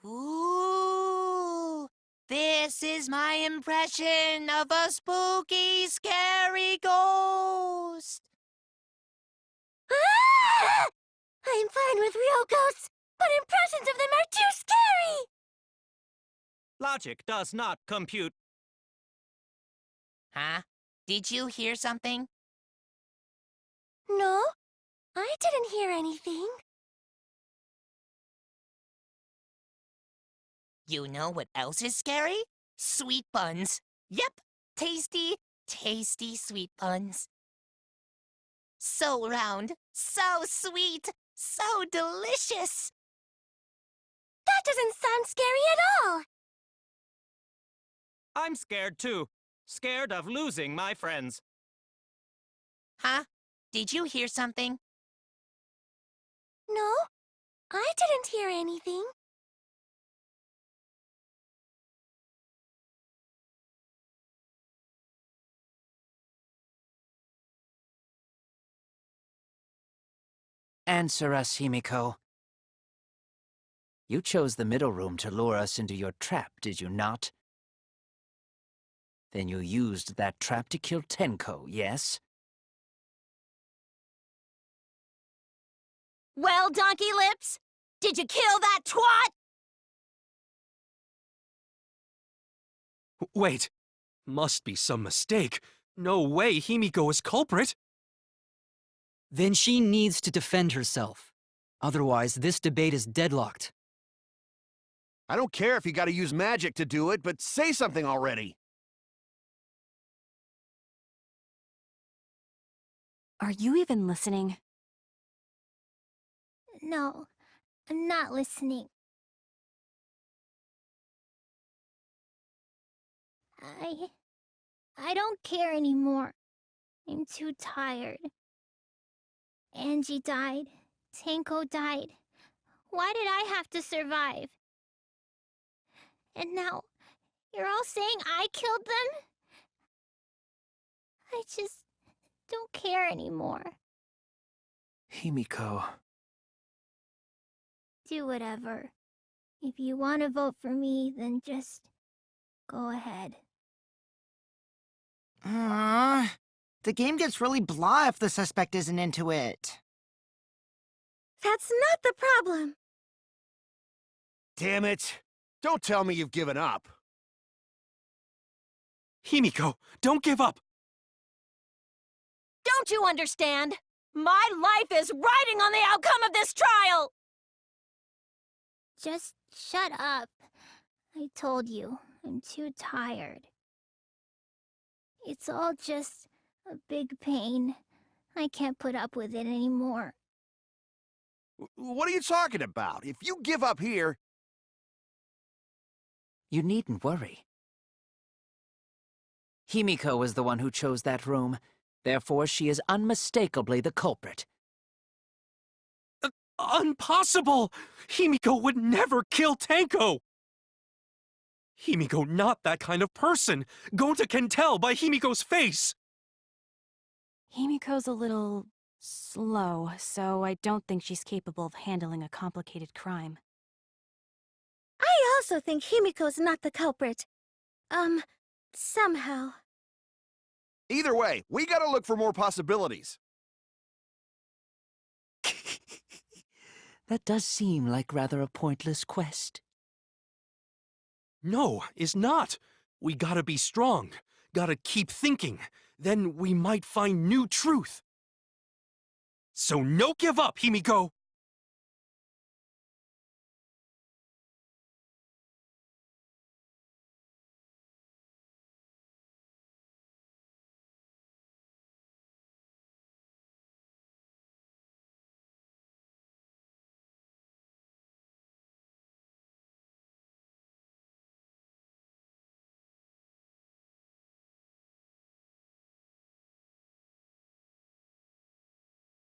Ooh, this is my impression of a spooky, scary ghost. Ah! I'm fine with real ghosts, but impressions of them are too scary! Logic does not compute. Huh? Did you hear something? No, I didn't hear anything. You know what else is scary? Sweet buns. Yep, tasty, tasty sweet buns. So round, so sweet, so delicious. That doesn't sound scary at all! I'm scared too. Scared of losing my friends. Huh? Did you hear something? No, I didn't hear anything. Answer us, Himiko. You chose the middle room to lure us into your trap, did you not? Then you used that trap to kill Tenko, yes? Well, Donkey Lips, did you kill that twat? Wait. Must be some mistake. No way Himiko is culprit. Then she needs to defend herself. Otherwise, this debate is deadlocked. I don't care if you gotta use magic to do it, but say something already. Are you even listening? No, I'm not listening. I don't care anymore. I'm too tired. Angie died. Tenko died. Why did I have to survive? And now, you're all saying I killed them? I just don't care anymore. Himiko. Do whatever. If you want to vote for me, then just go ahead. The game gets really blah if the suspect isn't into it. That's not the problem. Damn it. Don't tell me you've given up. Himiko, don't give up! Don't you understand? My life is riding on the outcome of this trial! Just shut up. I told you, I'm too tired. It's all just a big pain. I can't put up with it anymore. What are you talking about? If you give up here... You needn't worry. Himiko was the one who chose that room. Therefore, she is unmistakably the culprit. Impossible! Himiko would never kill Tenko! Himiko not that kind of person. Gonta can tell by Himiko's face. Himiko's a little slow, so I don't think she's capable of handling a complicated crime. I also think Himiko's not the culprit. Somehow. Either way, we gotta look for more possibilities. That does seem like rather a pointless quest. No, is not. We gotta be strong. Gotta keep thinking. Then we might find new truth. So no give up, Himiko!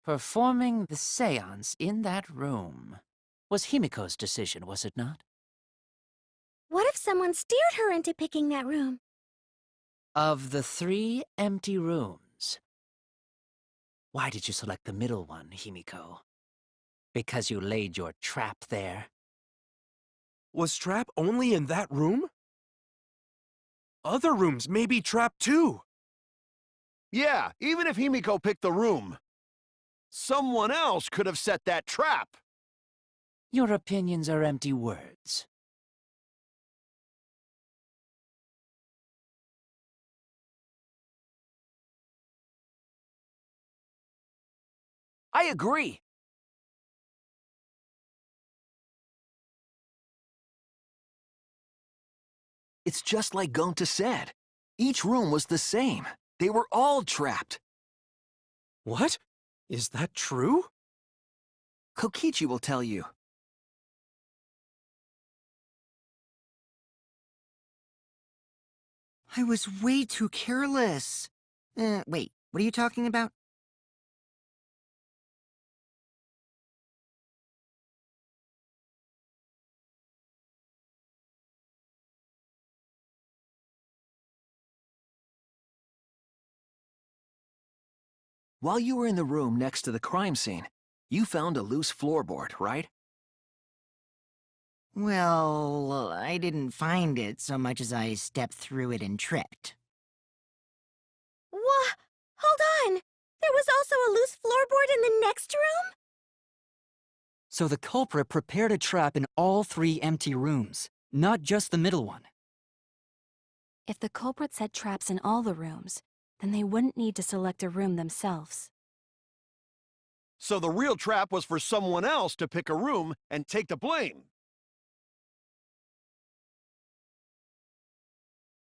Performing the seance in that room was Himiko's decision, was it not? What if someone steered her into picking that room? Of the 3 empty rooms, why did you select the middle one, Himiko? Because you laid your trap there? Was Trap only in that room? Other rooms may be trapped too. Yeah, even if Himiko picked the room, someone else could have set that trap. Your opinions are empty words. I agree. It's just like Gonta said. Each room was the same. They were all trapped. What? Is that true? Kokichi will tell you. I was way too careless. Wait, what are you talking about? While you were in the room next to the crime scene, you found a loose floorboard, right? Well, I didn't find it so much as I stepped through it and tripped. What? Hold on! There was also a loose floorboard in the next room? So the culprit prepared a trap in all 3 empty rooms, not just the middle one. If the culprit set traps in all the rooms, then they wouldn't need to select a room themselves. So the real trap was for someone else to pick a room and take the blame.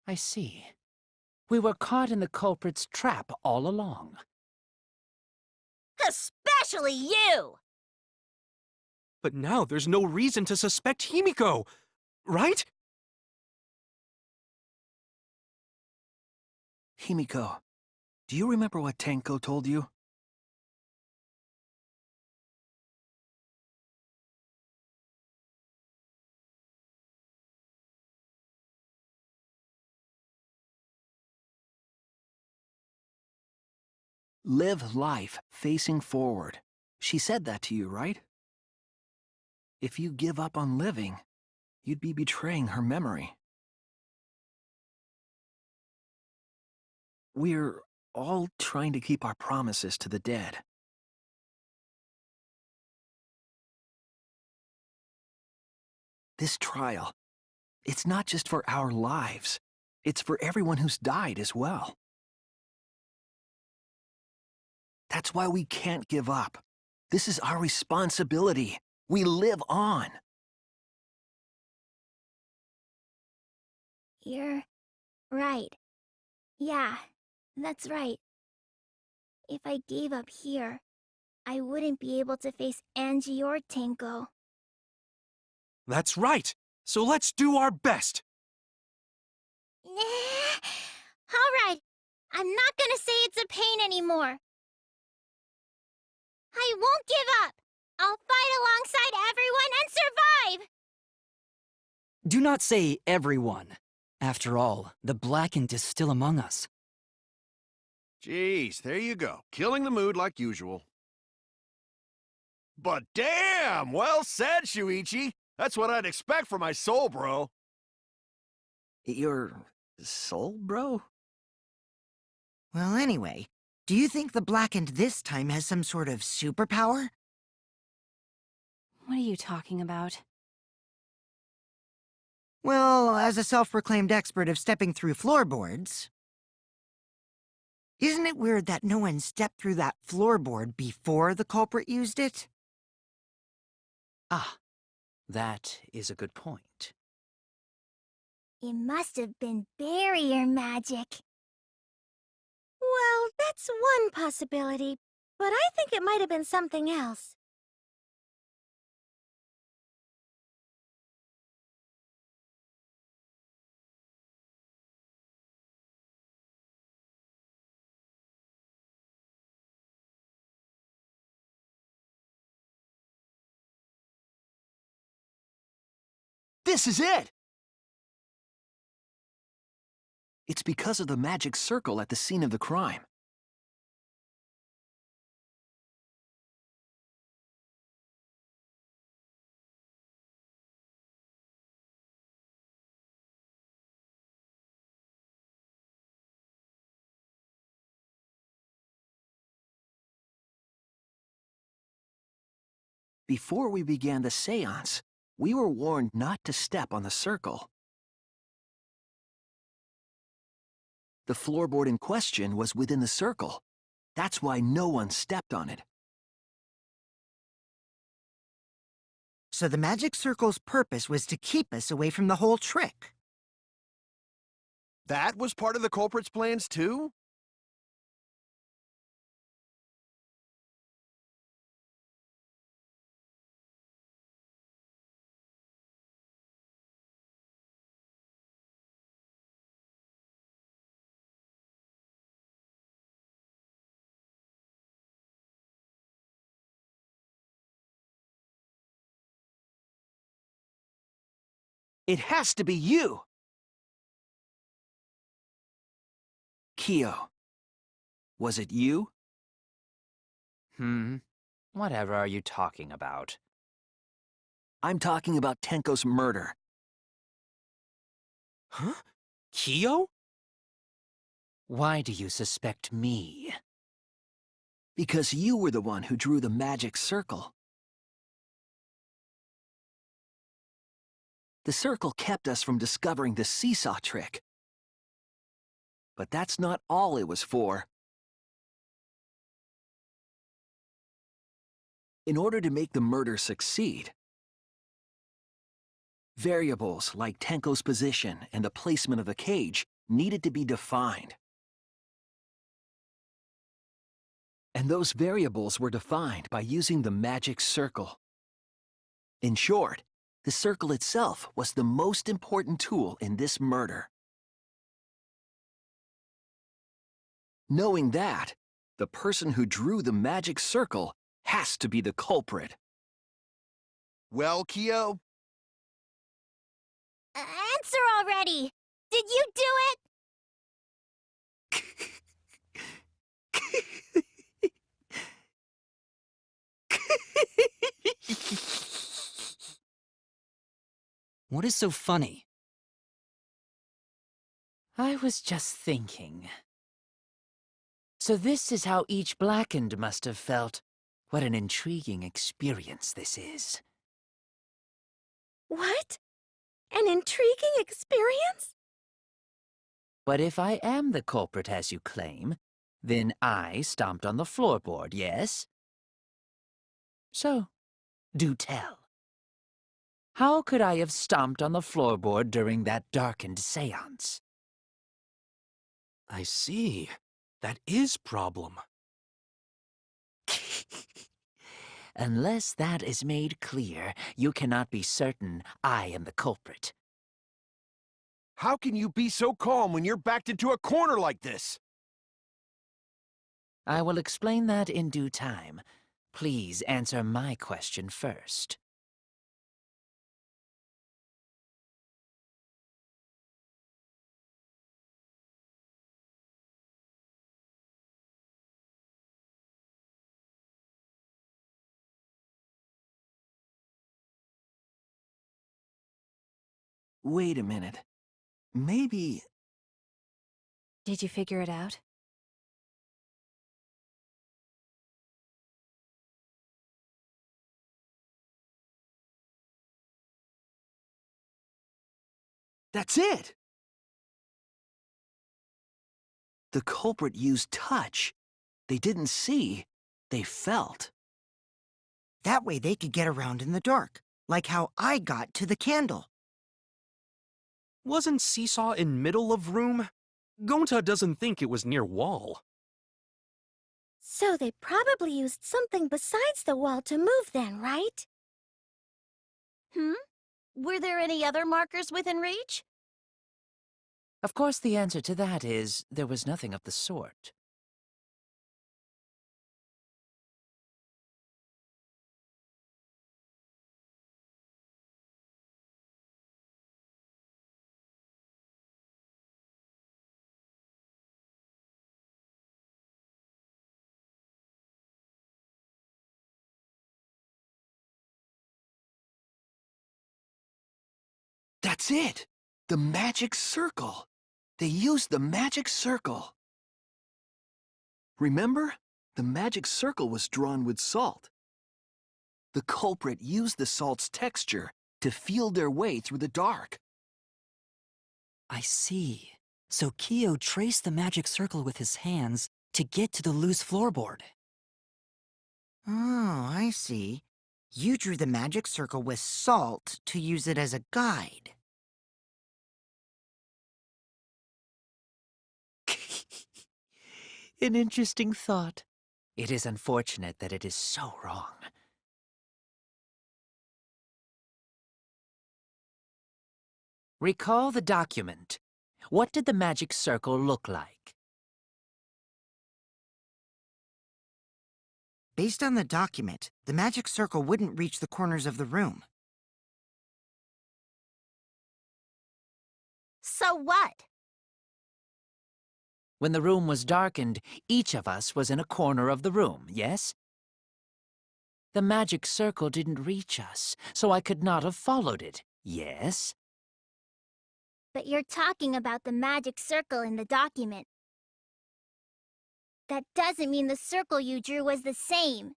I see. We were caught in the culprit's trap all along. Especially you! But now there's no reason to suspect Himiko, right? Himiko, do you remember what Tenko told you? Live life facing forward. She said that to you, right? If you give up on living, you'd be betraying her memory. We're all trying to keep our promises to the dead. This trial, it's not just for our lives. It's for everyone who's died as well. That's why we can't give up. This is our responsibility. We live on. You're right. Yeah, that's right. If I gave up here, I wouldn't be able to face Angie or Tenko. That's right. So let's do our best. Alright, I'm not gonna say it's a pain anymore. I won't give up. I'll fight alongside everyone and survive! Do not say everyone. After all, the Blackened is still among us. Jeez, there you go. Killing the mood like usual. But damn! Well said, Shuichi! That's what I'd expect from my soul, bro. Your soul, bro? Well, anyway, do you think the Blackened this time has some sort of superpower? What are you talking about? Well, as a self-proclaimed expert of stepping through floorboards... Isn't it weird that no one stepped through that floorboard before the culprit used it? Ah, that is a good point. It must have been barrier magic. Well, that's one possibility, but I think it might have been something else. This is it! It's because of the magic circle at the scene of the crime. Before we began the seance, we were warned not to step on the circle. The floorboard in question was within the circle. That's why no one stepped on it. So the magic circle's purpose was to keep us away from the whole trick. That was part of the culprit's plans, too? It has to be you! Kyo, was it you? Whatever are you talking about? I'm talking about Tenko's murder. Huh? Kyo? Why do you suspect me? Because you were the one who drew the magic circle. The circle kept us from discovering the seesaw trick. But that's not all it was for. In order to make the murder succeed, variables like Tenko's position and the placement of the cage needed to be defined. And those variables were defined by using the magic circle. In short, the circle itself was the most important tool in this murder. Knowing that, the person who drew the magic circle has to be the culprit. Well, Kyo? Answer already! Did you do it? What is so funny? I was just thinking. So this is how each Blackened must have felt. What an intriguing experience this is. What? An intriguing experience? But if I am the culprit as you claim, then I stomped on the floorboard, yes? So, do tell. How could I have stomped on the floorboard during that darkened seance? I see. That is problem. Unless that is made clear, you cannot be certain I am the culprit. How can you be so calm when you're backed into a corner like this? I will explain that in due time. Please answer my question first. Wait a minute. Maybe... Did you figure it out? That's it! The culprit used touch. They didn't see, they felt. That way they could get around in the dark, like how I got to the candle. Wasn't Seesaw in middle of room? Gonta doesn't think it was near wall. So they probably used something besides the wall to move then, right? Were there any other markers within reach? Of course, the answer to that is there was nothing of the sort. That's it! The magic circle! They used the magic circle! Remember? The magic circle was drawn with salt. The culprit used the salt's texture to feel their way through the dark. I see. So Kyo traced the magic circle with his hands to get to the loose floorboard. Oh, I see. You drew the magic circle with salt to use it as a guide. An interesting thought. It is unfortunate that it is so wrong. Recall the document. What did the magic circle look like? Based on the document, the magic circle wouldn't reach the corners of the room. So what? When the room was darkened, each of us was in a corner of the room, yes? The magic circle didn't reach us, so I could not have followed it, yes? But you're talking about the magic circle in the document. That doesn't mean the circle you drew was the same.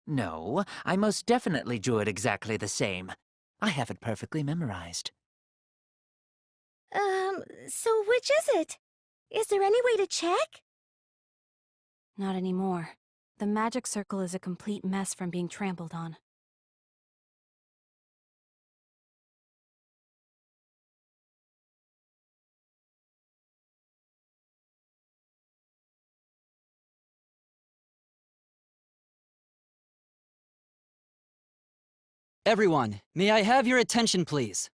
No, I most definitely drew it exactly the same. I have it perfectly memorized. So which is it? Is there any way to check? Not anymore. The magic circle is a complete mess from being trampled on. Everyone, may I have your attention, please?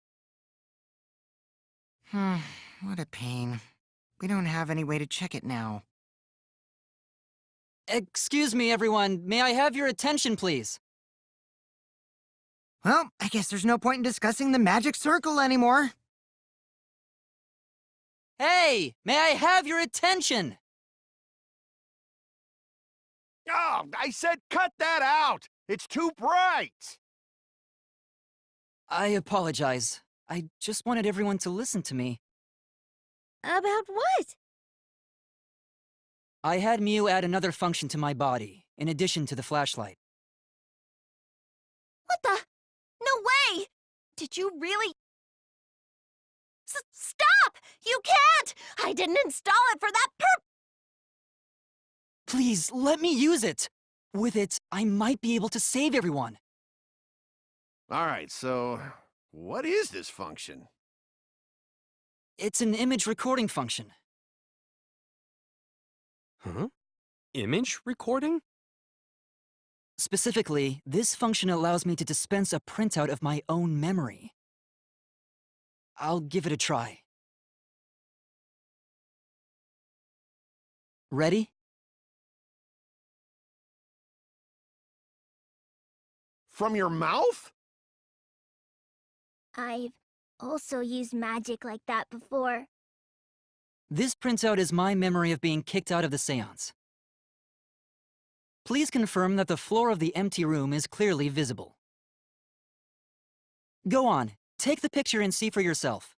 What a pain. We don't have any way to check it now. Excuse me, everyone. May I have your attention, please? Well, I guess there's no point in discussing the magic circle anymore. Hey! May I have your attention? Oh, I said cut that out! It's too bright! I apologize. I just wanted everyone to listen to me. About what? I had Miu add another function to my body, in addition to the flashlight. What the? No way! Did you really? Stop! You can't! I didn't install it for that Please, let me use it! With it, I might be able to save everyone. Alright, so what is this function? It's an image recording function. Huh? Image recording? Specifically, this function allows me to dispense a printout of my own memory. I'll give it a try. Ready? From your mouth? I've also used magic like that before. This printout is my memory of being kicked out of the seance. Please confirm that the floor of the empty room is clearly visible. Go on, take the picture and see for yourself.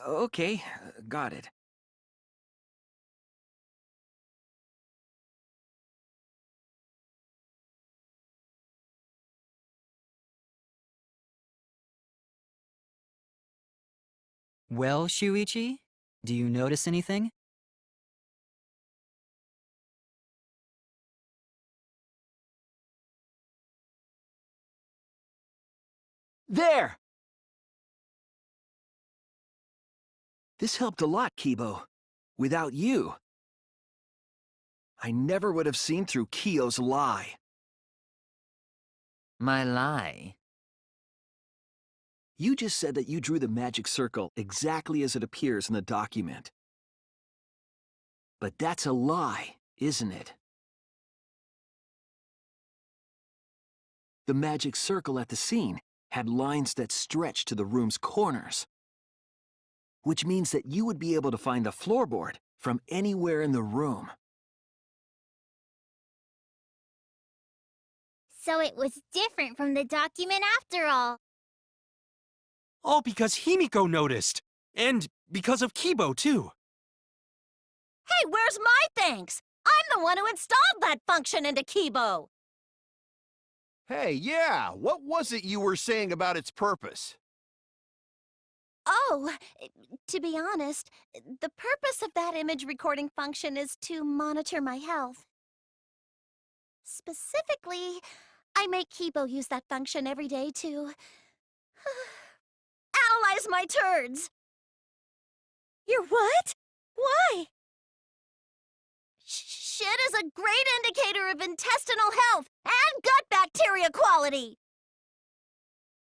Okay, got it. Well, Shuichi, do you notice anything? There! This helped a lot, Kibo. Without you, I never would have seen through Kyo's lie. My lie? You just said that you drew the magic circle exactly as it appears in the document. But that's a lie, isn't it? The magic circle at the scene had lines that stretched to the room's corners, which means that you would be able to find the floorboard from anywhere in the room. So it was different from the document after all. All because Himiko noticed. And because of Kibo, too. Hey, where's my thanks? I'm the one who installed that function into Kibo. Hey, yeah, what was it you were saying about its purpose? Oh, to be honest, the purpose of that image recording function is to monitor my health. Specifically, I make Kibo use that function every day to analyze my turds. Your what? Why? Shit is a great indicator of intestinal health and gut bacteria quality.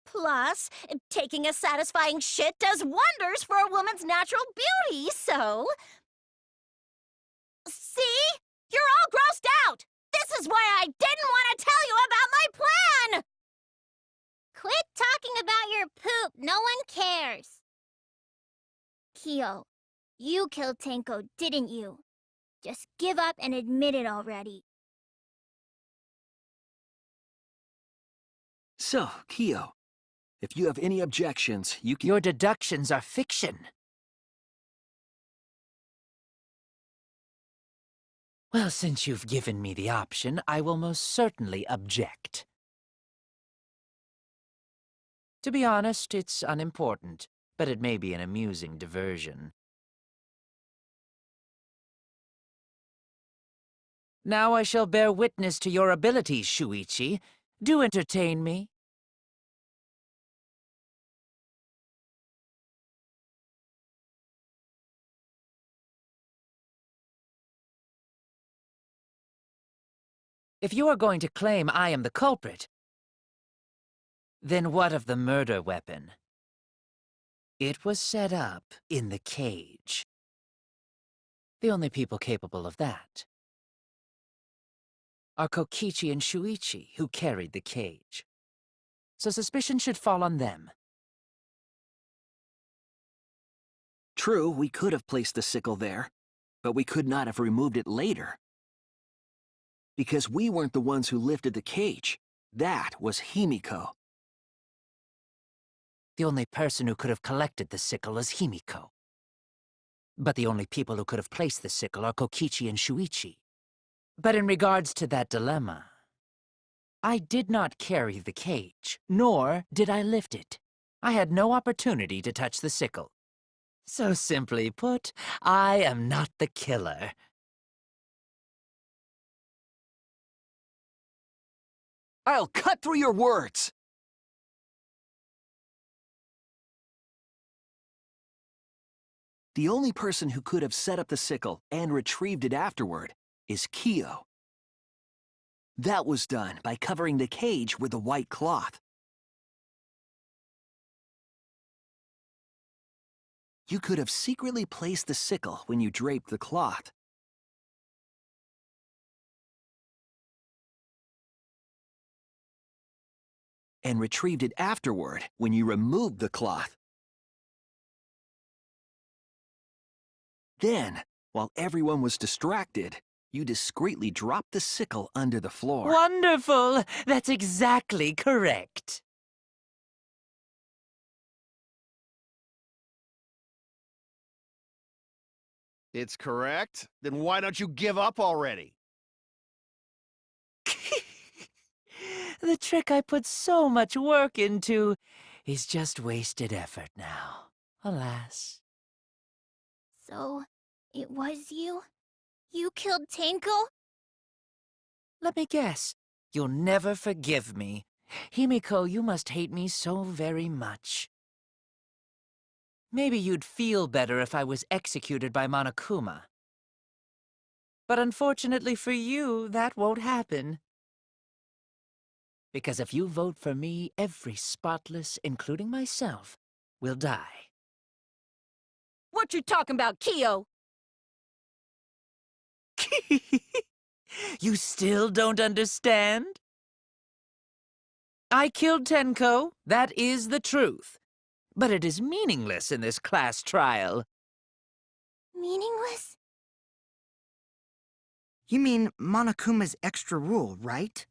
Plus, taking a satisfying shit does wonders for a woman's natural beauty, so... See? You're all grossed out! This is why I didn't want to tell you about my plan! Quit talking about your poop. No one cares. Kyo, you killed Tenko, didn't you? Just give up and admit it already. So, Kyo, if you have any objections, you can— Your deductions are fiction. Well, since you've given me the option, I will most certainly object. To be honest, it's unimportant, but it may be an amusing diversion. Now I shall bear witness to your abilities, Shuichi. Do entertain me. If you are going to claim I am the culprit, then what of the murder weapon? It was set up in the cage. The only people capable of that are Kokichi and Shuichi, who carried the cage. So suspicion should fall on them. True, we could have placed the sickle there, but we could not have removed it later. Because we weren't the ones who lifted the cage. That was Himiko. The only person who could have collected the sickle is Himiko. But the only people who could have placed the sickle are Kokichi and Shuichi. But in regards to that dilemma, I did not carry the cage, nor did I lift it. I had no opportunity to touch the sickle. So simply put, I am not the killer. I'll cut through your words! The only person who could have set up the sickle and retrieved it afterward is Kyo. That was done by covering the cage with a white cloth. You could have secretly placed the sickle when you draped the cloth. And retrieved it afterward when you removed the cloth. Then, while everyone was distracted, you discreetly dropped the sickle under the floor. Wonderful! That's exactly correct. It's correct? Then why don't you give up already? The trick I put so much work into is just wasted effort now. Alas. So, it was you? You killed Tenko? Let me guess. You'll never forgive me. Himiko, you must hate me so very much. Maybe you'd feel better if I was executed by Monokuma. But unfortunately for you, that won't happen. Because if you vote for me, every spotless, including myself, will die. What you talking about, Kyo? You still don't understand? I killed Tenko, that is the truth. But it is meaningless in this class trial. Meaningless? You mean Monokuma's extra rule, right?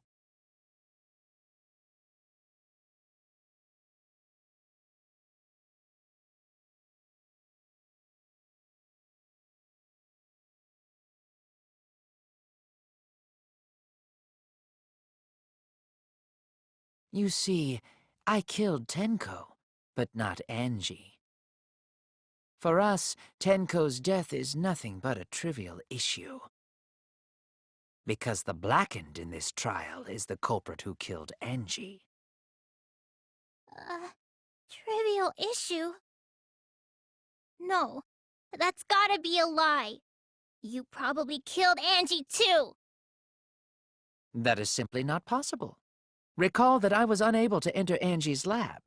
You see, I killed Tenko, but not Angie. For us, Tenko's death is nothing but a trivial issue. Because the Blackened in this trial is the culprit who killed Angie. Trivial issue? No, that's gotta be a lie. You probably killed Angie too! That is simply not possible. Recall that I was unable to enter Angie's lab.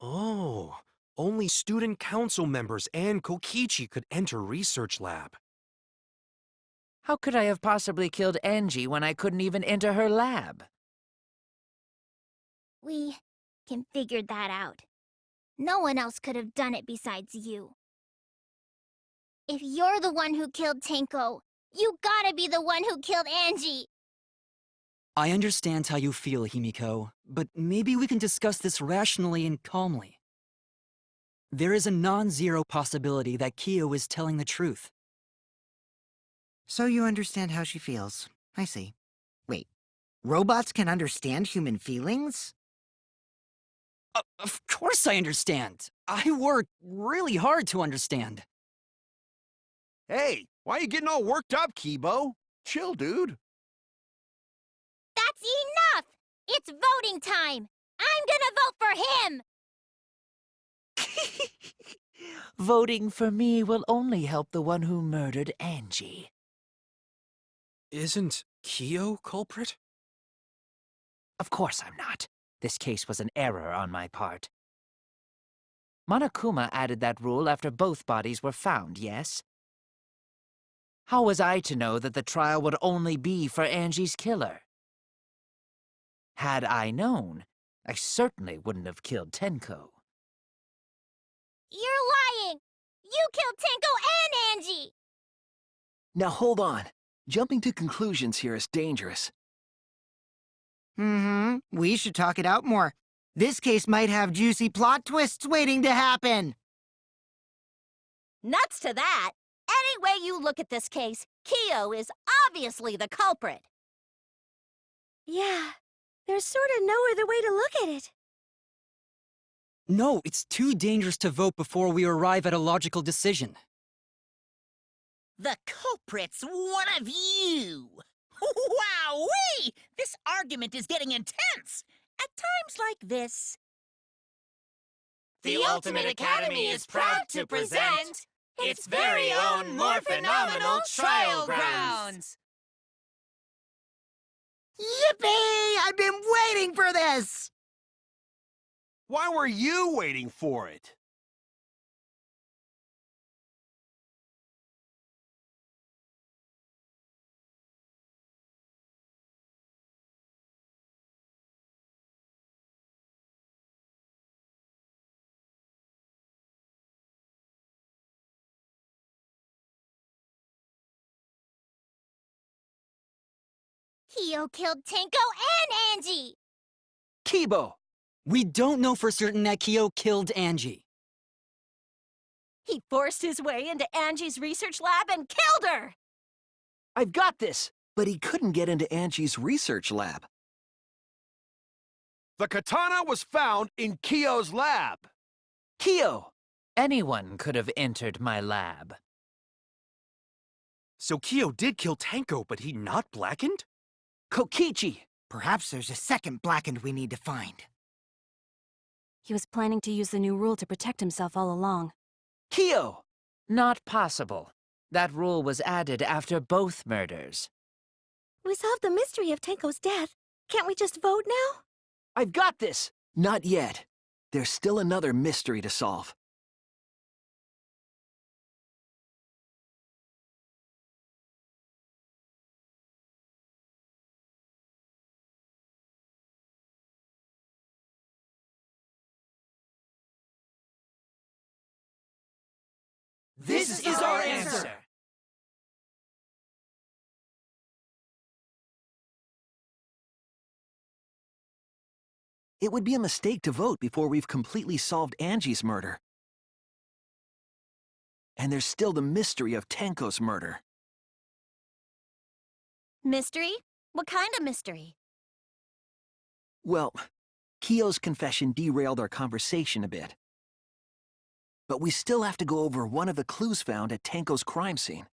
Oh, only student council members and Kokichi could enter research lab. How could I have possibly killed Angie when I couldn't even enter her lab? We can figure that out. No one else could have done it besides you. If you're the one who killed Tenko, you gotta be the one who killed Angie! I understand how you feel, Himiko, but maybe we can discuss this rationally and calmly. There is a non-zero possibility that Kyo is telling the truth. So you understand how she feels. I see. Wait, robots can understand human feelings? Of course I understand. I work really hard to understand. Hey, why are you getting all worked up, Kibo? Chill, dude. That's enough! It's voting time! I'm gonna vote for him! Voting for me will only help the one who murdered Angie. Isn't Kyo culprit? Of course I'm not. This case was an error on my part. Monokuma added that rule after both bodies were found, yes? How was I to know that the trial would only be for Angie's killer? Had I known, I certainly wouldn't have killed Tenko. You're lying! You killed Tenko and Angie! Now hold on. Jumping to conclusions here is dangerous. We should talk it out more. This case might have juicy plot twists waiting to happen. Nuts to that! Any way you look at this case, Kyo is obviously the culprit. Yeah, there's sort of no other way to look at it. No, it's too dangerous to vote before we arrive at a logical decision. The culprit's one of you! Wowee! This argument is getting intense! At times like this... The Ultimate Academy is proud to present its very own more phenomenal trial grounds! Yippee! I've been waiting for this! Why were you waiting for it? Kyo killed Tenko and Angie! Kibo! We don't know for certain that Kyo killed Angie. He forced his way into Angie's research lab and killed her! I've got this! But he couldn't get into Angie's research lab. The katana was found in Kyo's lab. Kyo! Anyone could have entered my lab. So Kyo did kill Tenko, but he not Blackened? Kokichi! Perhaps there's a second Blackened we need to find. He was planning to use the new rule to protect himself all along. Kyo! Not possible. That rule was added after both murders. We solved the mystery of Tenko's death. Can't we just vote now? I've got this! Not yet. There's still another mystery to solve. This is our answer! It would be a mistake to vote before we've completely solved Angie's murder. And there's still the mystery of Tenko's murder. Mystery? What kind of mystery? Well, Kiyo's confession derailed our conversation a bit. But we still have to go over one of the clues found at Tenko's crime scene.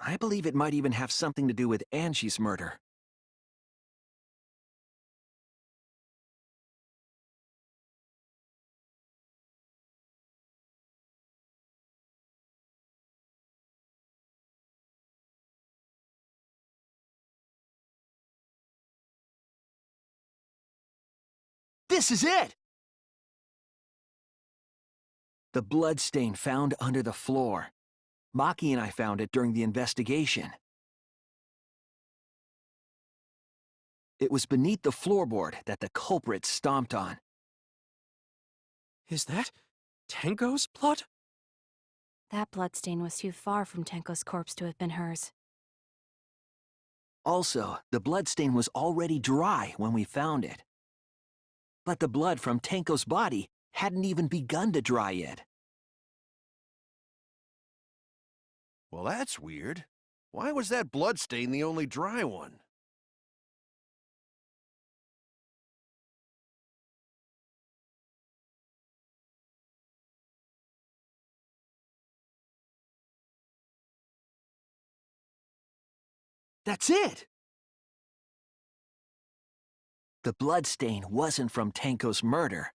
I believe it might even have something to do with Angie's murder. This is it! The bloodstain found under the floor. Maki and I found it during the investigation. It was beneath the floorboard that the culprit stomped on. Is that Tenko's blood? That bloodstain was too far from Tenko's corpse to have been hers. Also, the bloodstain was already dry when we found it. But the blood from Tenko's body hadn't even begun to dry yet. Well, that's weird. Why was that bloodstain the only dry one? That's it! The bloodstain wasn't from Tenko's murder.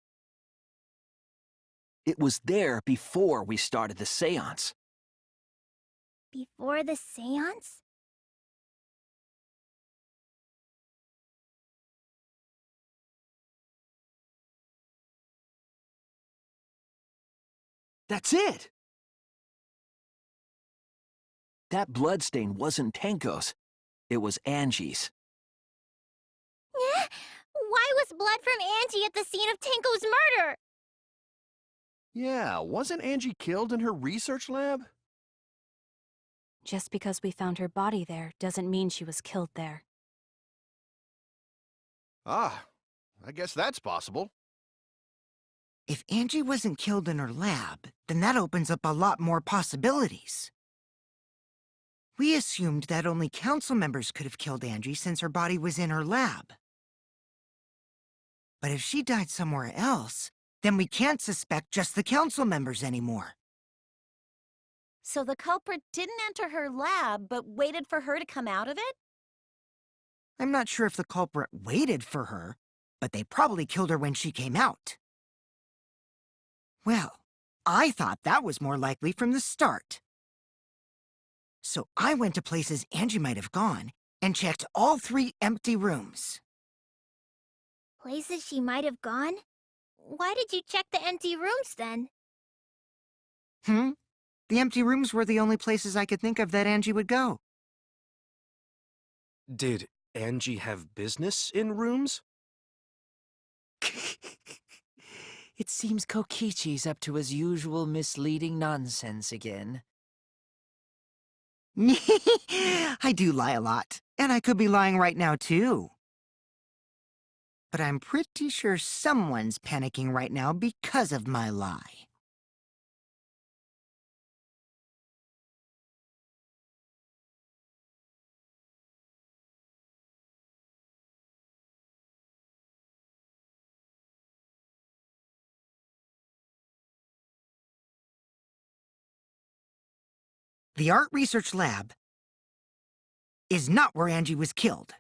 It was there before we started the seance. Before the seance? That's it! That bloodstain wasn't Tenko's. It was Angie's. Why was blood from Angie at the scene of Tenko's murder? Yeah, wasn't Angie killed in her research lab? Just because we found her body there doesn't mean she was killed there. Ah, I guess that's possible. If Angie wasn't killed in her lab, then that opens up a lot more possibilities. We assumed that only council members could have killed Angie since her body was in her lab. But if she died somewhere else, then we can't suspect just the council members anymore. So the culprit didn't enter her lab, but waited for her to come out of it? I'm not sure if the culprit waited for her, but they probably killed her when she came out. Well, I thought that was more likely from the start. So I went to places Angie might have gone and checked all 3 empty rooms. Places she might have gone? Why did you check the empty rooms then? The empty rooms were the only places I could think of that Angie would go. Did Angie have business in rooms? It seems Kokichi's up to his usual misleading nonsense again. I do lie a lot, and I could be lying right now, too. But I'm pretty sure someone's panicking right now because of my lie. The Art Research Lab is not where Angie was killed.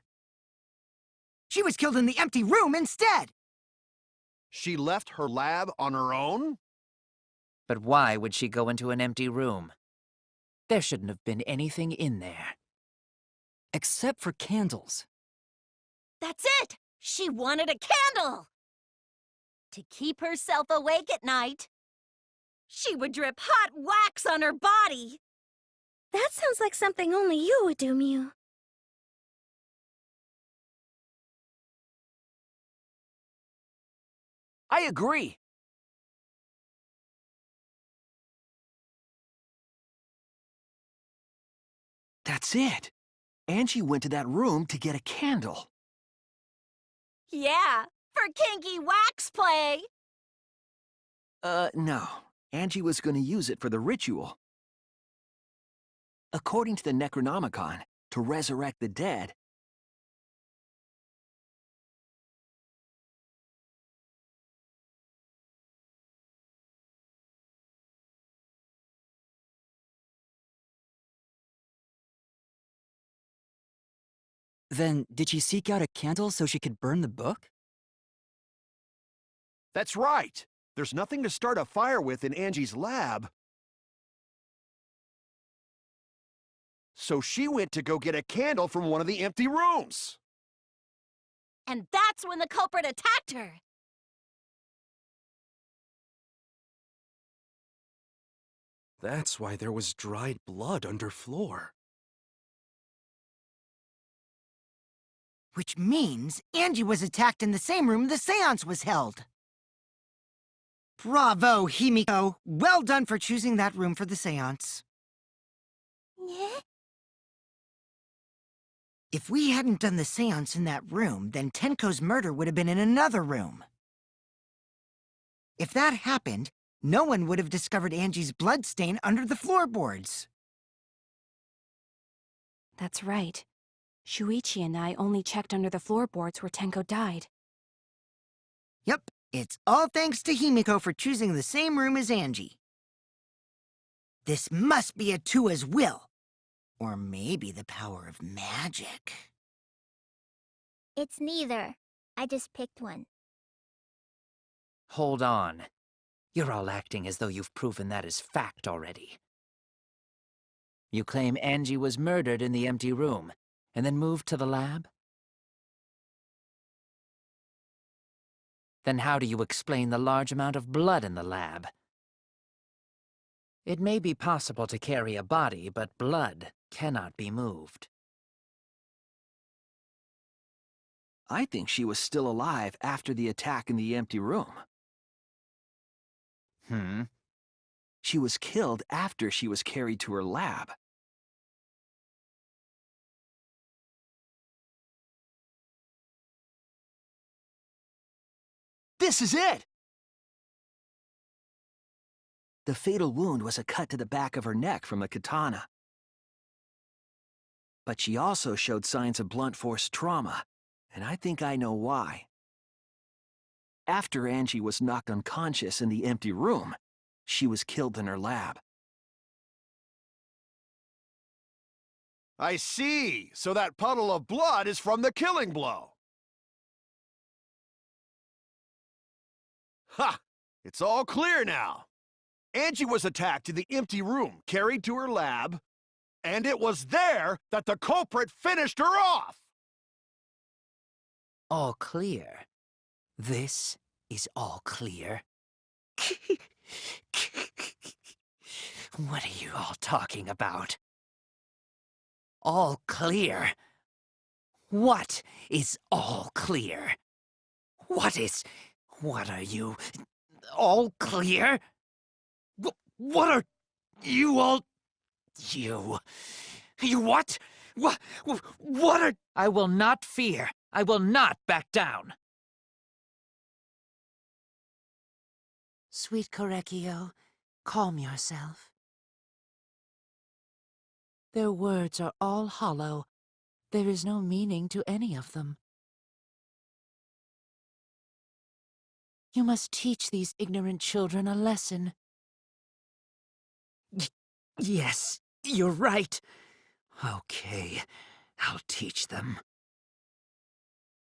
She was killed in the empty room instead! She left her lab on her own? But why would she go into an empty room? There shouldn't have been anything in there. Except for candles. That's it! She wanted a candle! To keep herself awake at night. She would drip hot wax on her body. That sounds like something only you would do, Mew. I agree. That's it. Angie went to that room to get a candle. Yeah, for kinky wax play. No. Angie was going to use it for the ritual. According to the Necronomicon, to resurrect the dead, Then, did she seek out a candle so she could burn the book? That's right. There's nothing to start a fire with in Angie's lab. So she went to go get a candle from one of the empty rooms. And that's when the culprit attacked her. That's why there was dried blood underfloor. Which means Angie was attacked in the same room the seance was held. Bravo, Himiko! Well done for choosing that room for the seance. Yeah? If we hadn't done the seance in that room, then Tenko's murder would have been in another room. If that happened, no one would have discovered Angie's bloodstain under the floorboards. That's right. Shuichi and I only checked under the floorboards where Tenko died. Yep, it's all thanks to Himiko for choosing the same room as Angie. This must be Atua's will. Or maybe the power of magic. It's neither. I just picked one. Hold on. You're all acting as though you've proven that as fact already. You claim Angie was murdered in the empty room, and then moved to the lab? Then how do you explain the large amount of blood in the lab? It may be possible to carry a body, but blood cannot be moved. I think she was still alive after the attack in the empty room. She was killed after she was carried to her lab. This is it! The fatal wound was a cut to the back of her neck from the katana. But she also showed signs of blunt force trauma, and I think I know why. After Angie was knocked unconscious in the empty room, she was killed in her lab. I see. So that puddle of blood is from the killing blow. Ha! It's all clear now. Angie was attacked in the empty room, carried to her lab, and it was there that the culprit finished her off! All clear. This is all clear. What are you all talking about? All clear? What is all clear? What are you? All clear? What are you all? You what? What are? I will not fear. I will not back down. Sweet Korekio, calm yourself. Their words are all hollow. There is no meaning to any of them. You must teach these ignorant children a lesson. Yes, you're right. Okay, I'll teach them.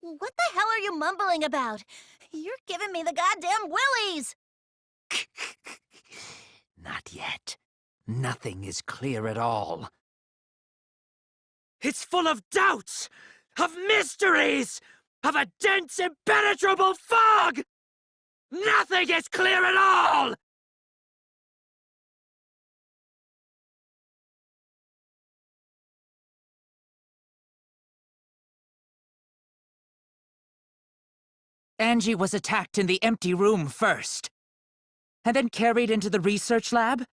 What the hell are you mumbling about? You're giving me the goddamn willies! Not yet. Nothing is clear at all. It's full of doubts, of mysteries, of a dense, impenetrable fog! Nothing is clear at all! Angie was attacked in the empty room first, and then carried into the research lab?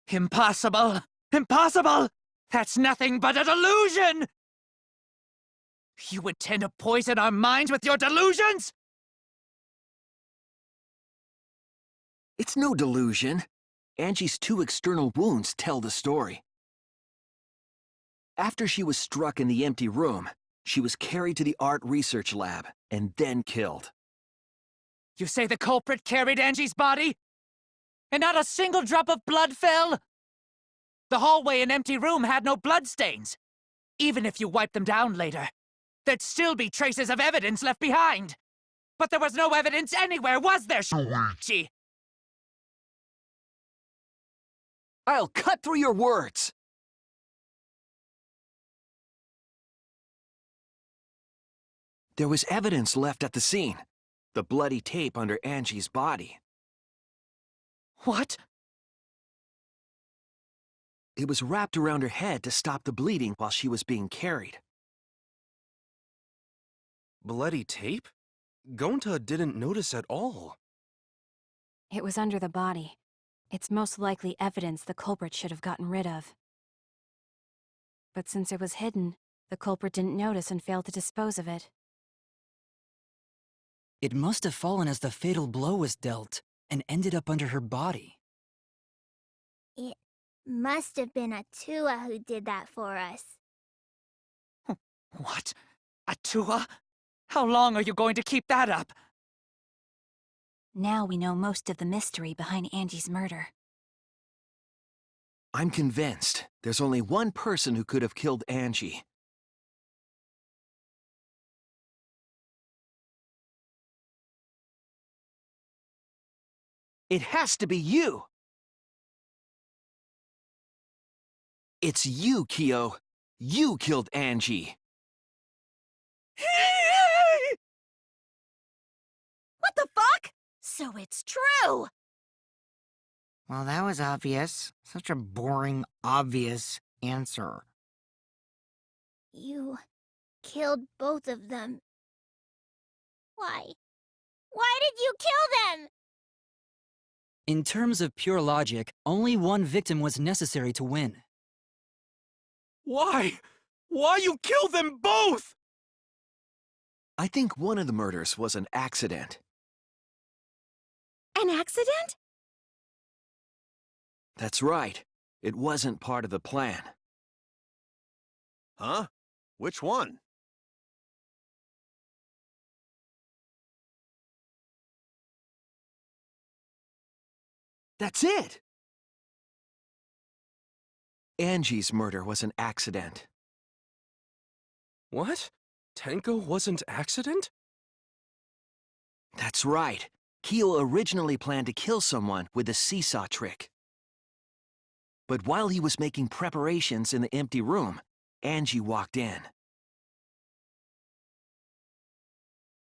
Impossible! Impossible! That's nothing but a delusion! You intend to poison our minds with your delusions? It's no delusion. Angie's 2 external wounds tell the story. After she was struck in the empty room, she was carried to the art research lab and then killed. You say the culprit carried Angie's body? And not a single drop of blood fell? The hallway and empty room had no bloodstains. Even if you wipe them down later, there'd still be traces of evidence left behind. But there was no evidence anywhere, was there, She? I'll cut through your words! There was evidence left at the scene. The bloody tape under Angie's body. What? It was wrapped around her head to stop the bleeding while she was being carried. Bloody tape? Gonta didn't notice at all. It was under the body. It's most likely evidence the culprit should have gotten rid of. But since it was hidden, the culprit didn't notice and failed to dispose of it. It must have fallen as the fatal blow was dealt, and ended up under her body. It must have been Atua who did that for us. What? Atua? How long are you going to keep that up? Now we know most of the mystery behind Angie's murder. I'm convinced there's only one person who could have killed Angie. It has to be you! It's you, Kyo. You killed Angie. What the fuck? So it's true! Well, that was obvious. Such a boring, obvious answer. You killed both of them. Why? Why did you kill them? In terms of pure logic, only one victim was necessary to win. Why? Why you killed them both? I think one of the murders was an accident. An accident? That's right. It wasn't part of the plan. Huh? Which one? That's it! Angie's murder was an accident. What? Tenko wasn't accident? That's right. Kyo originally planned to kill someone with the seesaw trick. But while he was making preparations in the empty room, Angie walked in.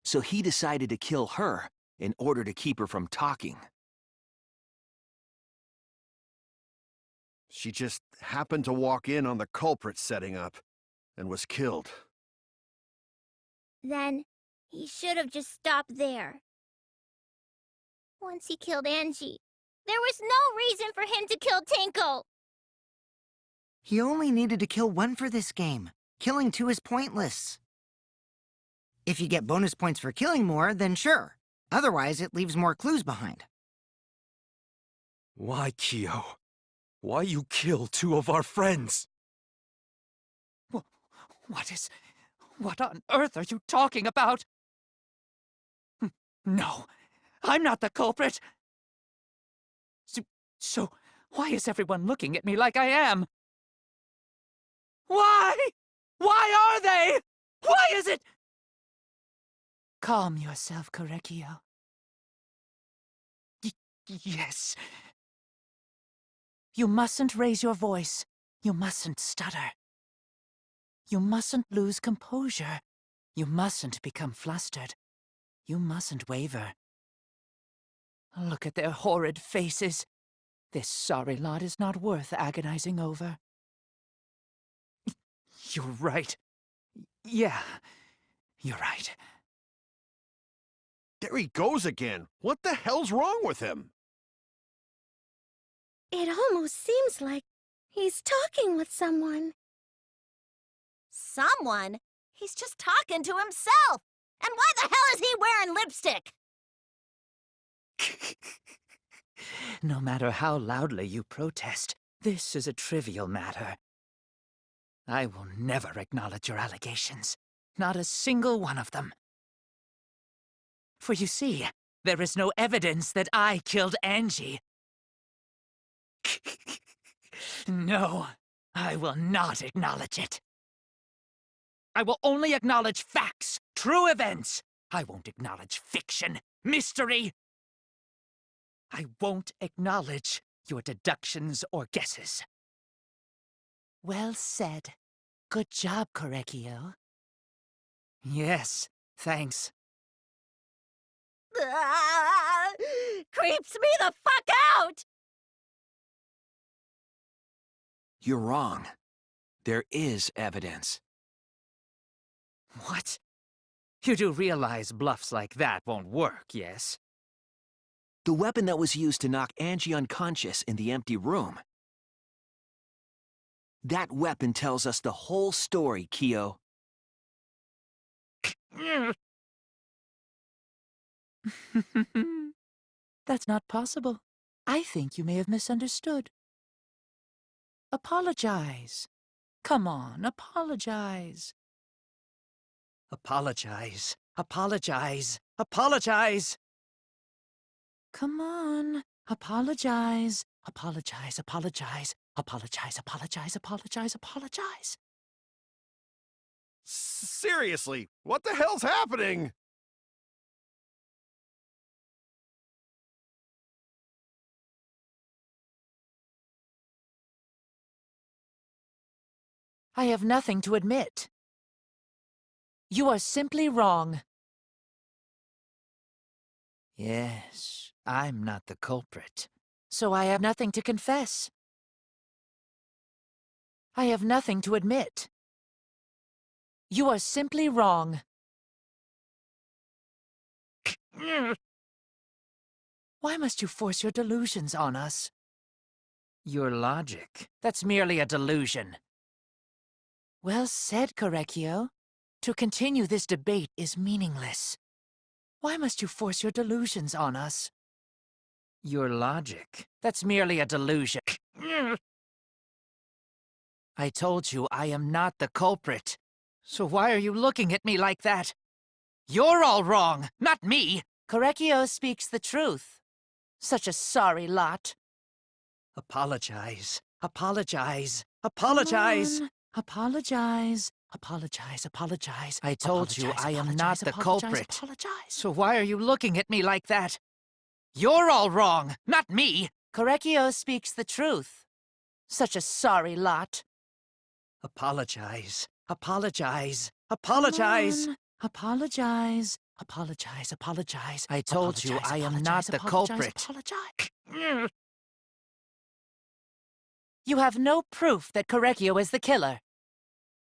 So he decided to kill her in order to keep her from talking. She just happened to walk in on the culprit setting up and was killed. Then he should have just stopped there. Once he killed Angie, there was no reason for him to kill Tenko. He only needed to kill one for this game. Killing two is pointless. If you get bonus points for killing more, then sure. Otherwise, it leaves more clues behind. Why, Kyo? Why you kill two of our friends? What on earth are you talking about? No, I'm not the culprit. So why is everyone looking at me like I am? Why? Why are they? Why is it? Calm yourself, Korekio. Yes. You mustn't raise your voice. You mustn't stutter. You mustn't lose composure. You mustn't become flustered. You mustn't waver. Look at their horrid faces. This sorry lot is not worth agonizing over. You're right. Yeah, you're right. There he goes again. What the hell's wrong with him? It almost seems like he's talking with someone. Someone? He's just talking to himself. And why the hell is he wearing lipstick? No matter how loudly you protest, this is a trivial matter. I will never acknowledge your allegations. Not a single one of them. For you see, there is no evidence that I killed Angie. No, I will not acknowledge it. I will only acknowledge facts, true events. I won't acknowledge fiction, mystery. I won't acknowledge your deductions or guesses. Well said. Good job, Korekio. Yes, thanks. Ah, creeps me the fuck out! You're wrong. There is evidence. What? You do realize bluffs like that won't work, yes? The weapon that was used to knock Angie unconscious in the empty room. That weapon tells us the whole story, Kyo. That's not possible. I think you may have misunderstood. Apologize. Come on, apologize. Apologize. Apologize. Apologize. Come on. Apologize. Apologize. Apologize. Apologize. Apologize. Apologize. Apologize. Seriously, what the hell's happening? I have nothing to admit. You are simply wrong. Yes, I'm not the culprit, so I have nothing to confess. I have nothing to admit. You are simply wrong. Why must you force your delusions on us? Your logic, that's merely a delusion. Well said, Korekio. To continue this debate is meaningless. Why must you force your delusions on us? Your logic, that's merely a delusion. I told you I am not the culprit. So why are you looking at me like that? You're all wrong, not me. Korekio speaks the truth. Such a sorry lot. Apologize. Apologize. Apologize. Apologize. Apologize. Apologize. I told you I am not the culprit. So why are you looking at me like that? You're all wrong, not me. Korekio speaks the truth. Such a sorry lot. Apologize. Apologize. Apologize. Apologize. Apologize. Apologize. I told you I am not the culprit. You have no proof that Korekio is the killer.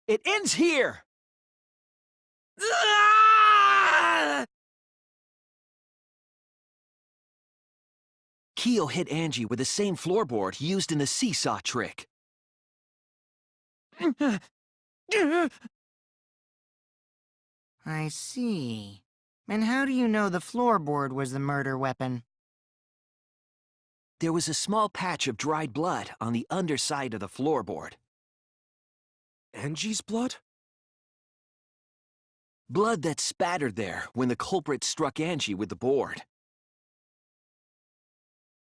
It ends here! Kyo hit Angie with the same floorboard used in the seesaw trick. I see. And how do you know the floorboard was the murder weapon? There was a small patch of dried blood on the underside of the floorboard. Angie's blood? Blood that spattered there when the culprit struck Angie with the board.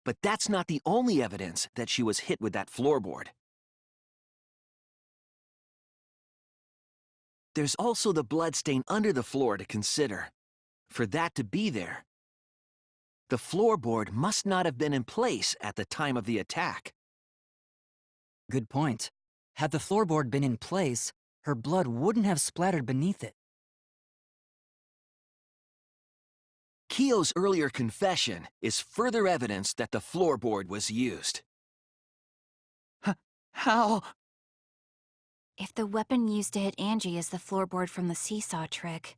But that's not the only evidence that she was hit with that floorboard. There's also the bloodstain under the floor to consider. For that to be there, the floorboard must not have been in place at the time of the attack. Good point. Had the floorboard been in place, her blood wouldn't have splattered beneath it. Kyo's earlier confession is further evidence that the floorboard was used. How? If the weapon used to hit Angie is the floorboard from the seesaw trick,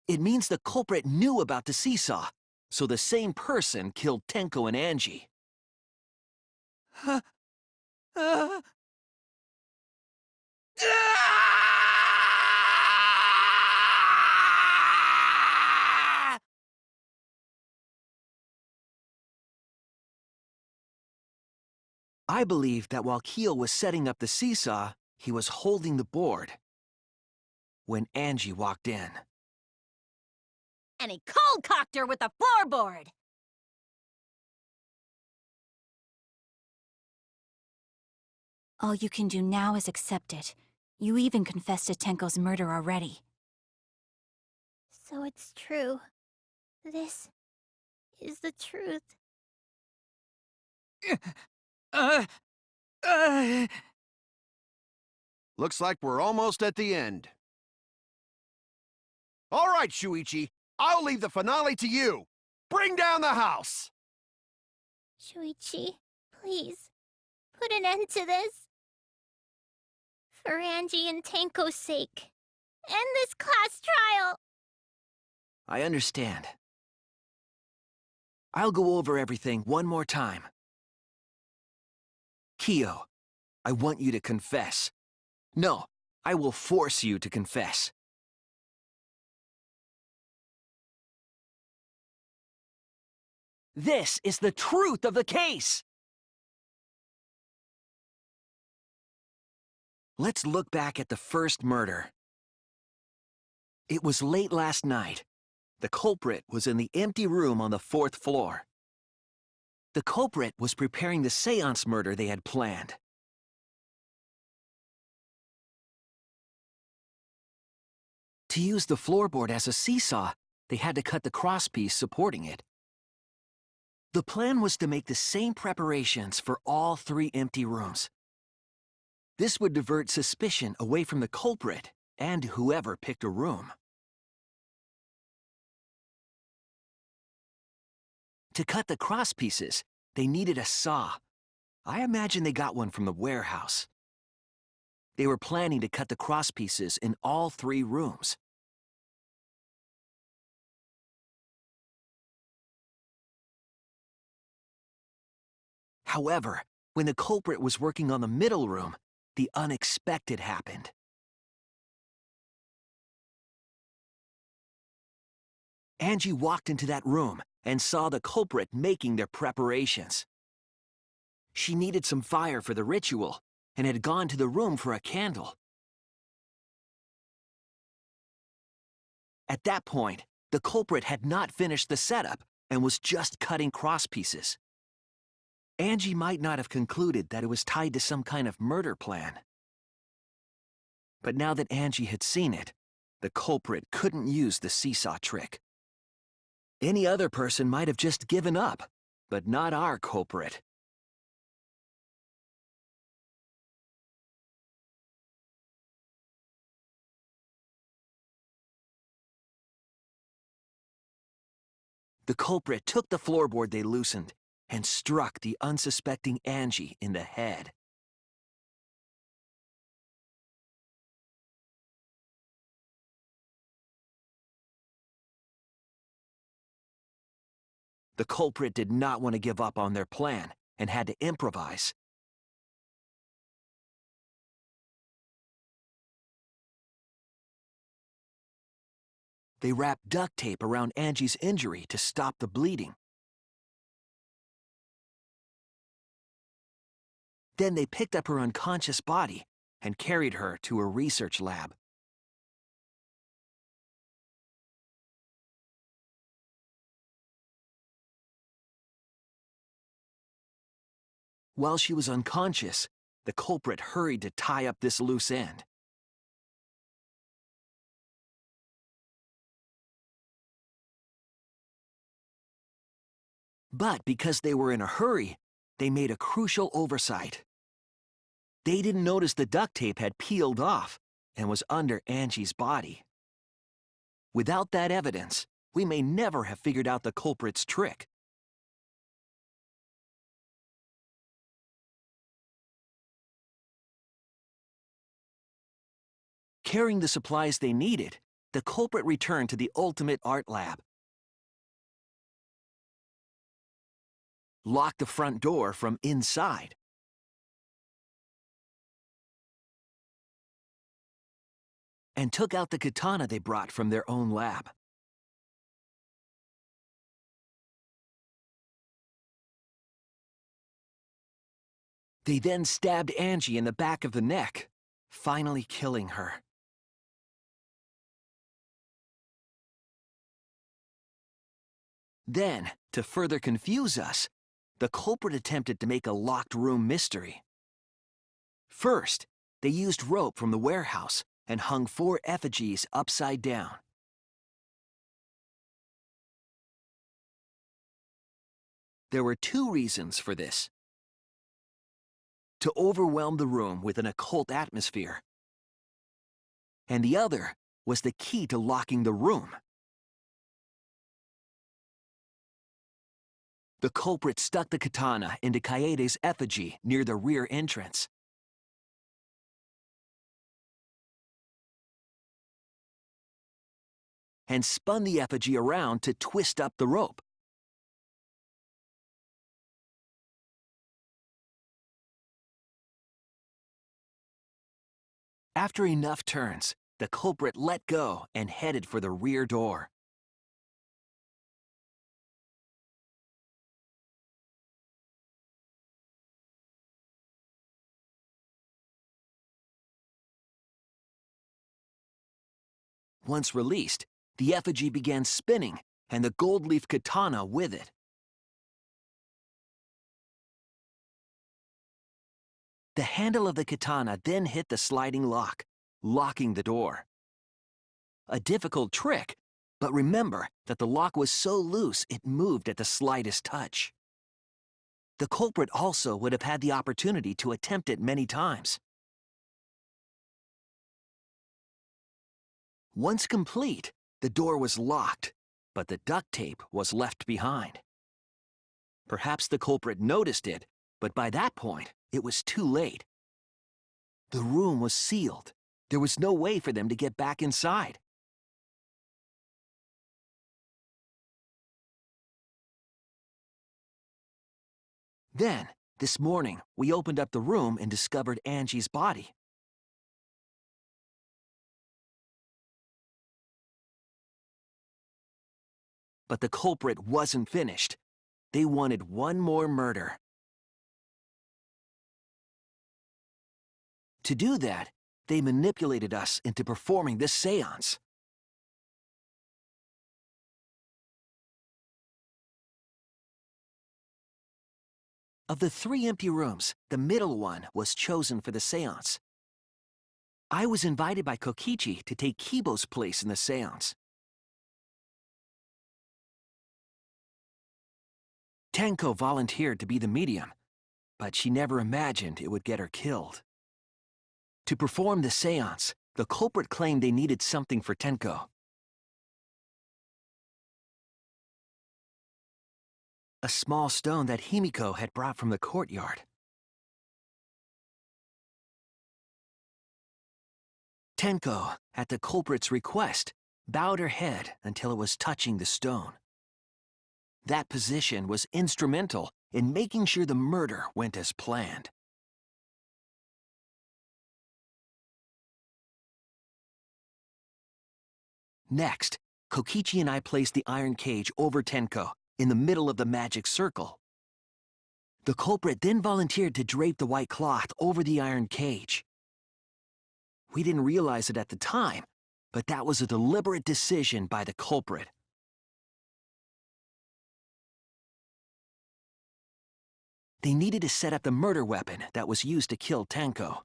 It means the culprit knew about the seesaw, so the same person killed Tenko and Angie. I believe that while Kyo was setting up the seesaw, he was holding the board when Angie walked in. And he cold-cocked her with the floorboard! all you can do now is accept it. You even confessed to Tenko's murder already. So it's true. This is the truth. Looks like we're almost at the end. All right, Shuichi, I'll leave the finale to you. Bring down the house! Shuichi, please, put an end to this. For Angie and Tenko's sake. End this class trial! I understand. I'll go over everything one more time. Kyo, I want you to confess. No, I will force you to confess. This is the truth of the case! Let's look back at the first murder. It was late last night. The culprit was in the empty room on the 4th floor. The culprit was preparing the seance murder they had planned. To use the floorboard as a seesaw, they had to cut the crosspiece supporting it. The plan was to make the same preparations for all 3 empty rooms. This would divert suspicion away from the culprit and whoever picked a room. To cut the crosspieces, they needed a saw. I imagine they got one from the warehouse. They were planning to cut the crosspieces in all 3 rooms. However, when the culprit was working on the middle room, the unexpected happened. Angie walked into that room and saw the culprit making their preparations. She needed some fire for the ritual and had gone to the room for a candle. At that point, the culprit had not finished the setup and was just cutting crosspieces. Angie might not have concluded that it was tied to some kind of murder plan. But now that Angie had seen it, the culprit couldn't use the seesaw trick. Any other person might have just given up, but not our culprit. The culprit took the floorboard they loosened and struck the unsuspecting Angie in the head. The culprit did not want to give up on their plan and had to improvise. They wrapped duct tape around Angie's injury to stop the bleeding. Then they picked up her unconscious body and carried her to a research lab. While she was unconscious, the culprit hurried to tie up this loose end. But because they were in a hurry, they made a crucial oversight. They didn't notice the duct tape had peeled off and was under Angie's body. Without that evidence, we may never have figured out the culprit's trick. Carrying the supplies they needed, the culprit returned to the ultimate art lab. Locked the front door from inside. And took out the katana they brought from their own lab. They then stabbed Angie in the back of the neck, finally killing her. Then, to further confuse us, the culprit attempted to make a locked room mystery. First, they used rope from the warehouse and hung 4 effigies upside down. There were 2 reasons for this. To overwhelm the room with an occult atmosphere. And the other was the key to locking the room. The culprit stuck the katana into Kaede's effigy near the rear entrance. And spun the effigy around to twist up the rope. After enough turns, the culprit let go and headed for the rear door. Once released, the effigy began spinning, and the gold leaf katana with it. The handle of the katana then hit the sliding lock, locking the door. A difficult trick, but remember that the lock was so loose it moved at the slightest touch. The culprit also would have had the opportunity to attempt it many times. Once complete, the door was locked, but the duct tape was left behind. Perhaps the culprit noticed it, but by that point, it was too late. The room was sealed. There was no way for them to get back inside. Then, this morning, we opened up the room and discovered Angie's body. But the culprit wasn't finished. They wanted one more murder. To do that, they manipulated us into performing this seance. Of the 3 empty rooms, the middle one was chosen for the seance. I was invited by Kokichi to take Kibo's place in the seance. Tenko volunteered to be the medium, but she never imagined it would get her killed. To perform the seance, the culprit claimed they needed something for Tenko. A small stone that Himiko had brought from the courtyard. Tenko, at the culprit's request, bowed her head until it was touching the stone. That position was instrumental in making sure the murder went as planned. Next, Kokichi and I placed the iron cage over Tenko in the middle of the magic circle. The culprit then volunteered to drape the white cloth over the iron cage. We didn't realize it at the time, but that was a deliberate decision by the culprit. They needed to set up the murder weapon that was used to kill Tenko.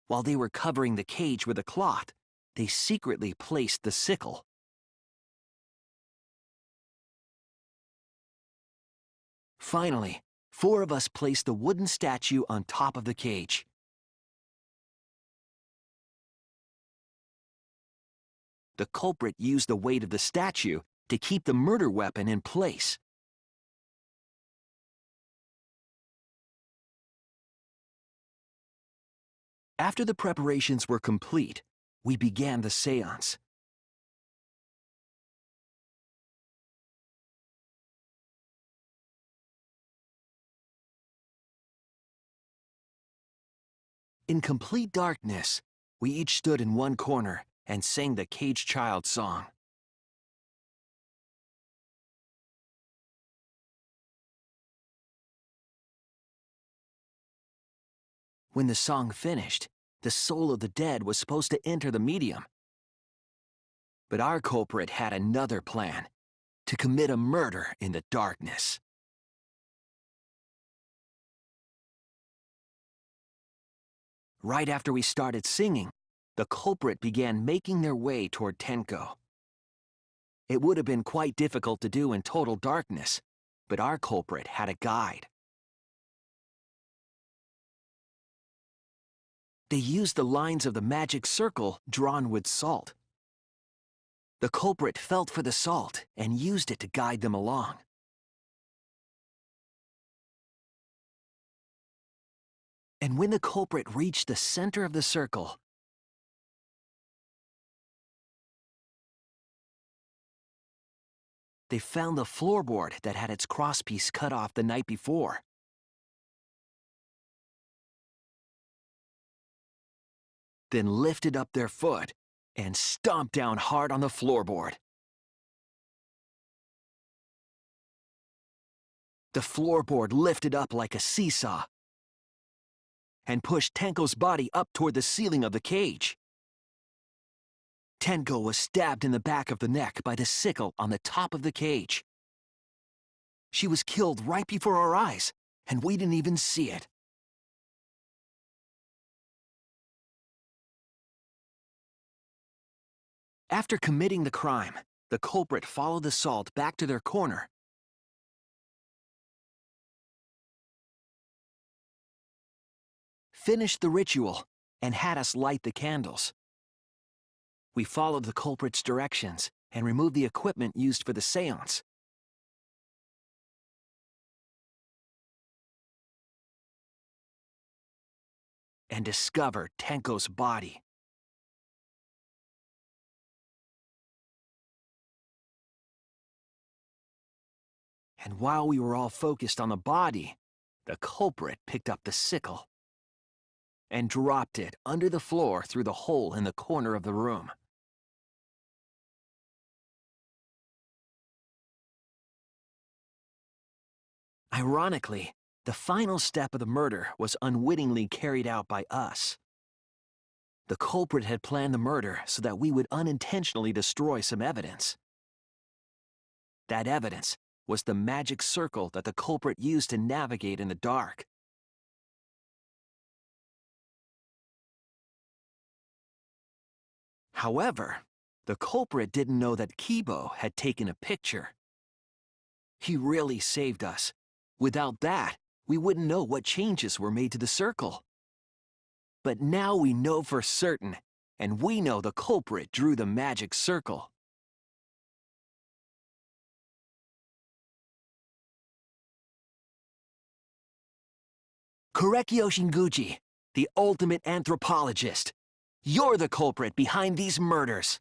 While they were covering the cage with a cloth, they secretly placed the sickle. Finally, 4 of us placed the wooden statue on top of the cage. The culprit used the weight of the statue to keep the murder weapon in place. After the preparations were complete, we began the seance. In complete darkness, we each stood in one corner and sang the Caged Child song. When the song finished, the soul of the dead was supposed to enter the medium. But our culprit had another plan, to commit a murder in the darkness. Right after we started singing, the culprit began making their way toward Tenko. It would have been quite difficult to do in total darkness, but our culprit had a guide. They used the lines of the magic circle drawn with salt. The culprit felt for the salt and used it to guide them along. And when the culprit reached the center of the circle, they found the floorboard that had its crosspiece cut off the night before. Then lifted up their foot and stomped down hard on the floorboard. The floorboard lifted up like a seesaw and pushed Tenko's body up toward the ceiling of the cage. Tenko was stabbed in the back of the neck by the sickle on the top of the cage. She was killed right before our eyes, and we didn't even see it. After committing the crime, the culprit followed the salt back to their corner. Finished the ritual, and had us light the candles. We followed the culprit's directions and removed the equipment used for the seance. And discovered Tenko's body. And while we were all focused on the body, the culprit picked up the sickle and dropped it under the floor through the hole in the corner of the room. Ironically, the final step of the murder was unwittingly carried out by us. The culprit had planned the murder so that we would unintentionally destroy some evidence. That evidence was the magic circle that the culprit used to navigate in the dark. However, the culprit didn't know that Kibo had taken a picture. He really saved us. Without that, we wouldn't know what changes were made to the circle. But now we know for certain, and we know the culprit drew the magic circle. Korekyo Shinguchi, the ultimate anthropologist. You're the culprit behind these murders.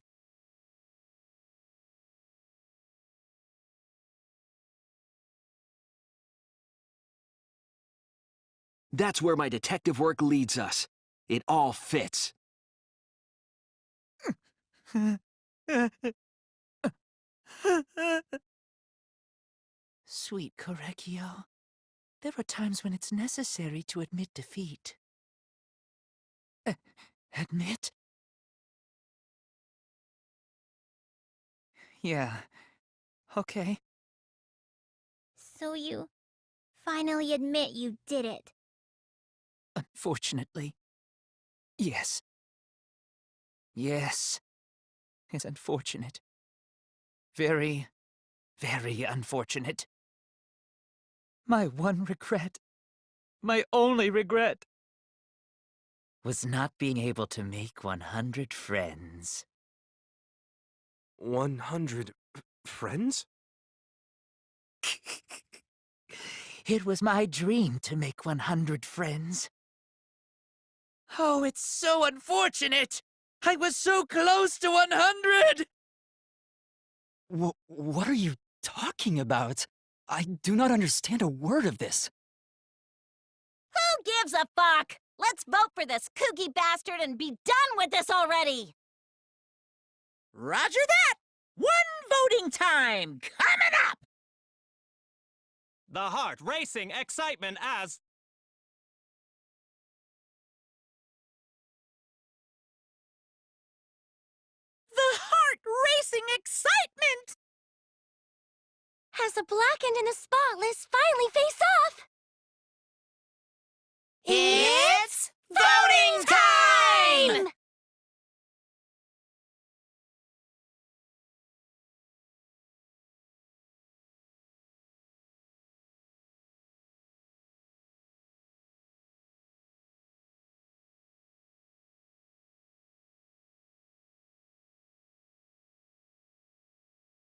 That's where my detective work leads us. It all fits. Sweet Korekyo, there are times when it's necessary to admit defeat. Admit? Yeah, okay. So you finally admit you did it. Unfortunately, yes. Yes, it's unfortunate. Very, very unfortunate. My one regret, my only regret, was not being able to make 100 friends. 100 friends? It was my dream to make 100 friends. Oh, it's so unfortunate! I was so close to 100! What are you talking about? I do not understand a word of this. Who gives a fuck? Let's vote for this kooky bastard and be done with this already! Roger that! One voting time coming up! The heart racing excitement as... The heart-racing excitement! As the blackened and the spotless finally face off! It's Voting time!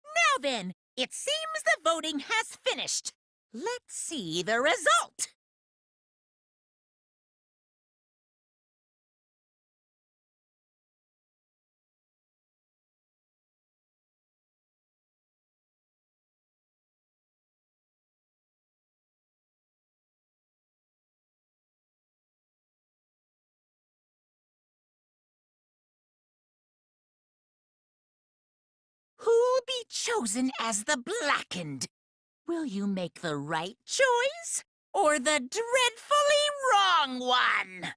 Now then, it seems the voting has finished. Let's see the result. Who'll be chosen as the blackened? Will you make the right choice or the dreadfully wrong one?